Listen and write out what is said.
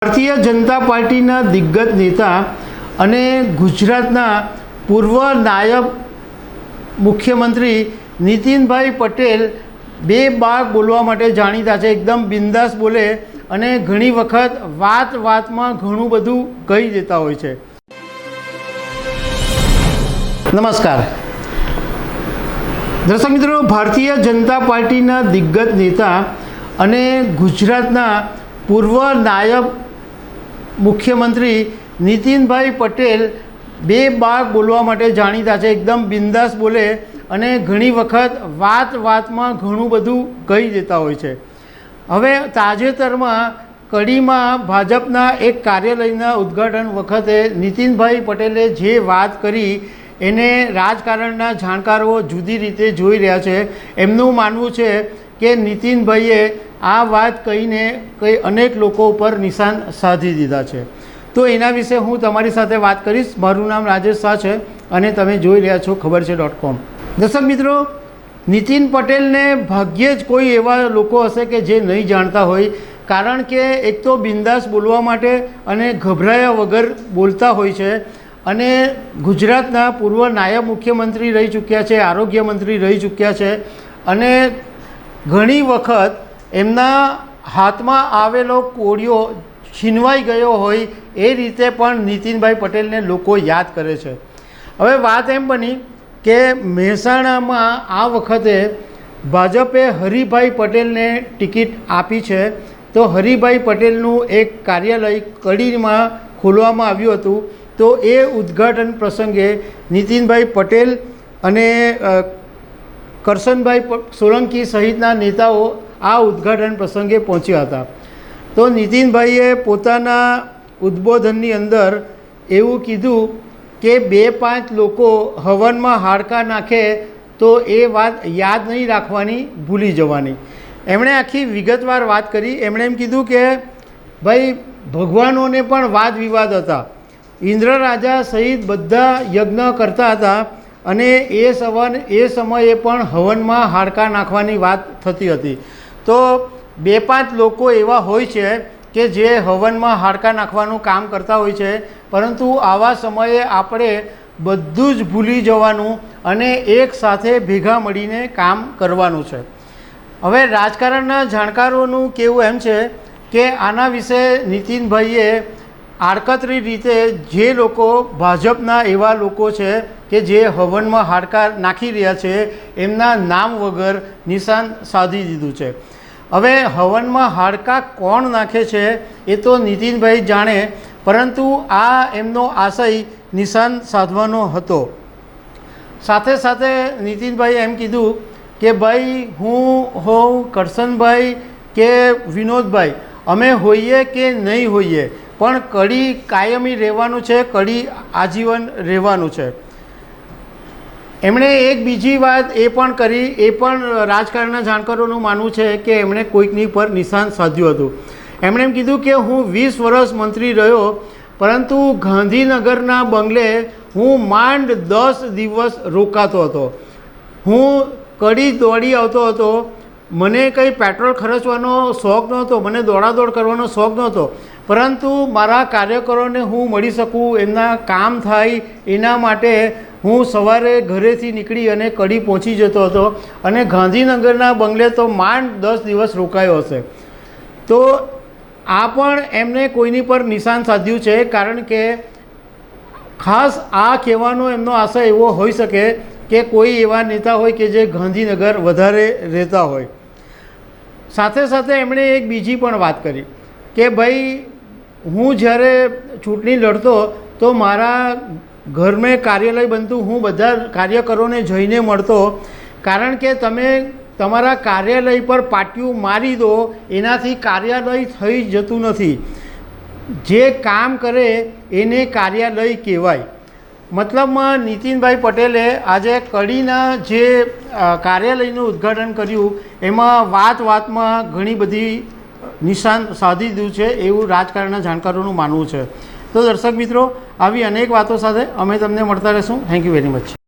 ભારતીય જનતા પાર્ટીના દિગ્ગજ નેતા અને ગુજરાતના પૂર્વ નાયબ મુખ્યમંત્રી નીતિનભાઈ પટેલ બે બાગ બોલવા માટે જાણીતા છે। એકદમ બિંદાસ બોલે અને ઘણી વખત વાતમાં ઘણું બધું કહી દેતા હોય છે। નમસ્કાર દર્શક મિત્રો, ભારતીય જનતા પાર્ટીના દિગ્ગજ નેતા અને ગુજરાતના પૂર્વ નાયબ મુખ્યમંત્રી નીતિનભાઈ પટેલ બે બાગ બોલવા માટે જાણીતા છે। એકદમ બિંદાસ બોલે અને ઘણી વખત વાતમાં ઘણું બધું કહી દેતા હોય છે। હવે તાજેતરમાં કડીમાં ભાજપના એક કાર્યાલયના ઉદ્ઘાટન વખતે નીતિનભાઈ પટેલે જે વાત કરી એને રાજકારણના જાણકારો જુદી રીતે જોઈ રહ્યા છે। એમનું માનવું છે કે નીતિનભાઈએ આ વાત કહીને અનેક લોકો ઉપર નિશાન સાધી દીધા છે। તો એના વિશે હું તમારી સાથે વાત કરીશ। મારું નામ રાજેશ શાહ છે અને તમે જોઈ રહ્યા છો ખબર છે.com। દર્શક મિત્રો, નીતિન પટેલને ભાગ્યે જ કોઈ એવા લોકો હશે કે જે નહીં જાણતા હોય, કારણ કે એક તો બિંદાસ બોલવા માટે અને ગભરાયા વગર બોલતા હોય છે અને ગુજરાતના પૂર્વ નાયબ મુખ્યમંત્રી રહી ચૂક્યા છે, આરોગ્ય મંત્રી રહી ચૂક્યા છે અને ઘણી વખત એમના હાથમાં આવેલો કોળિયો છીનવાઈ ગયો હોય એ રીતે પણ નીતિનભાઈ પટેલને લોકો યાદ કરે છે। હવે વાત એમ બની કે મહેસાણામાં આ વખતે ભાજપે હરિભાઈ પટેલને ટિકિટ આપી છે। તો હરિભાઈ પટેલનું એક કાર્યાલય કડીમાં ખોલવામાં આવ્યું હતું। તો એ ઉદ્ઘાટન પ્રસંગે નીતિનભાઈ પટેલ અને કરશનભાઈ સોલંકી સહિતના નેતાઓ આ ઉદ્ઘાટન પ્રસંગે પહોંચ્યા હતા। તો નીતિનભાઈએ પોતાના ઉદ્બોધનની અંદર એવું કીધું કે 2-5 લોકો હવનમાં હાડકાં નાખે તો એ વાત યાદ નહીં રાખવાની, ભૂલી જવાની। એમણે આખી વિગતવાર વાત કરી। એમણે એમ કીધું કે ભાઈ, ભગવાનોને પણ વાદ વિવાદ હતા, ઇન્દ્ર રાજા સહિત બધા યજ્ઞ કરતા હતા અને એ સમયે પણ હવનમાં હાડકાં નાખવાની વાત થતી હતી। તો 2-5 લોકો એવા હોય છે કે જે હવનમાં હાડકાં નાખવાનું કામ કરતા હોય છે, પરંતુ આવા સમયે આપણે બધું જ ભૂલી જવાનું અને એક સાથે ભેગા મળીને કામ કરવાનું છે। હવે રાજકારણના જાણકારોનું કહેવું એમ છે કે આના વિશે નીતિનભાઈએ આડકતરી રીતે જે લોકો ભાજપના એવા લોકો છે કે જે હવનમાં હાડકાં નાખી રહ્યા છે એમના નામ વગર નિશાન સાધી દીધું છે। હવે હવનમાં હાડકાં કોણ નાખે છે એ તો નીતિનભાઈ જાણે, પરંતુ આ એમનો આશય નિશાન સાધવાનો હતો। સાથે સાથે નીતિનભાઈએ એમ કીધું કે ભાઈ, હું હોઉં, કરશનભાઈ કે વિનોદભાઈ, અમે હોઈએ કે નહીં હોઈએ પણ કડી કાયમી રહેવાનું છે, કડી આજીવન રહેવાનું છે। એમણે એક બીજી વાત એ પણ કરી, એ પણ રાજકારણના જાણકારોનું માનવું છે કે એમણે કોઈકની પર નિશાન સાધ્યું હતું। એમણે એમ કીધું કે હું 20 વર્ષ મંત્રી રહ્યો, પરંતુ ગાંધીનગરના બંગલે હું માંડ 10 દિવસ રોકાતો હતો। હું કડી દોડી આવતો હતો, મને કંઈ પેટ્રોલ ખર્ચવાનો શોખ નહોતો, મને દોડાદોડ કરવાનો શોખ નહોતો, પરંતુ મારા કાર્યકરોને હું મળી શકું, એમના કામ થાય એના માટે હું સવારે ઘરેથી નીકળી અને કડી પહોંચી જતો હતો અને ગાંધીનગરના બંગલે તો માંડ 10 દિવસ રોકાયો હશે। તો આ પણ એમને કોઈની પર નિશાન સાધ્યું છે, કારણ કે ખાસ આ કહેવાનો એમનો આશય એવો હોઈ શકે કે કોઈ એવા નેતા હોય કે જે ગાંધીનગર વધારે રહેતા હોય। સાથે સાથે એમણે એક બીજી પણ વાત કરી કે ભાઈ, હું જ્યારે ચૂંટણી લડતો તો મારા ઘર મેં કાર્યાલય બનતું, હું બધા કાર્યકરોને જઈને મળતો, કારણ કે તમે તમારા કાર્યાલય પર પાટિયું મારી દો એનાથી કાર્યાલય થઈ જતું નથી। જે કામ કરે એને કાર્યાલય કહેવાય। મતલબમાં નીતિનભાઈ પટેલે આજે કડીના જે કાર્યાલયનું ઉદ્ઘાટન કર્યું એમાં વાતમાં ઘણી બધી નિશાન સાધી દીધું છે એવું રાજકારણના જાણકારોનું માનવું છે। તો દર્શક મિત્રો, આવી અનેક વાતો સાથે અમે તમને મળતા રહીશું। Thank you very much.